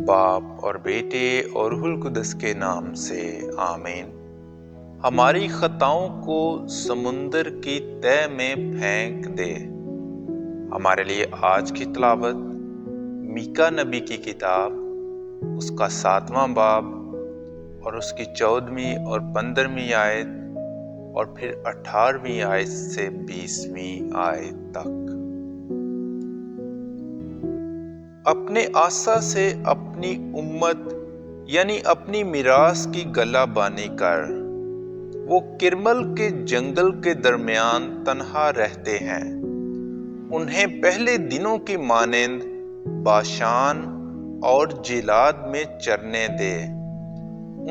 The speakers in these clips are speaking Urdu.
باپ اور بیٹے اور روح القدس کے نام سے آمین۔ ہماری خطاؤں کو سمندر کی تہہ میں پھینک دے۔ ہمارے لیے آج کی تلاوت میکا نبی کی کتاب، اس کا 7واں باب اور اس کی 14ویں اور 15ویں آیت اور پھر 18ویں آیت سے 20ویں آیت تک۔ اپنے آسا سے اپنی امت یعنی اپنی میراث کی گلہ بانی کر، وہ کرمل کے جنگل کے درمیان تنہا رہتے ہیں۔ انہیں پہلے دنوں کی مانند باشان اور جلاد میں چرنے دے،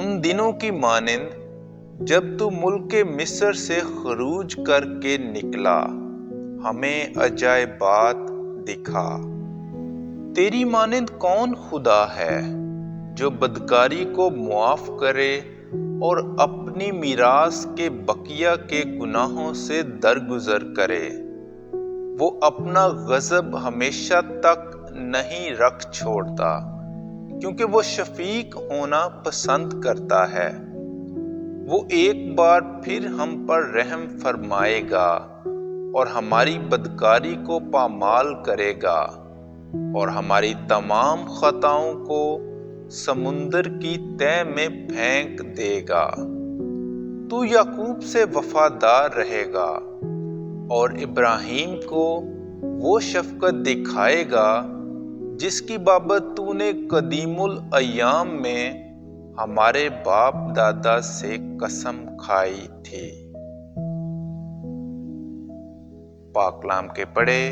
ان دنوں کی مانند جب تو ملک مصر سے خروج کر کے نکلا، ہمیں عجائبات دکھا۔ تیری مانند کون خدا ہے جو بدکاری کو معاف کرے اور اپنی میراث کے بقیہ کے گناہوں سے درگزر کرے؟ وہ اپنا غضب ہمیشہ تک نہیں رکھ چھوڑتا، کیونکہ وہ شفیق ہونا پسند کرتا ہے۔ وہ ایک بار پھر ہم پر رحم فرمائے گا اور ہماری بدکاری کو پامال کرے گا اور ہماری تمام خطاؤں کو سمندر کی تہہ میں پھینک دے گا۔ تو یعقوب سے وفادار رہے گا اور ابراہیم کو وہ شفقت دکھائے گا جس کی بابت تو نے قدیم الایام میں ہمارے باپ دادا سے قسم کھائی تھی۔ پاک کلام کے پڑھے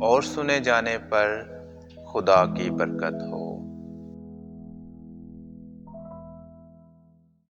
اور سنے جانے پر خدا کی برکت ہو۔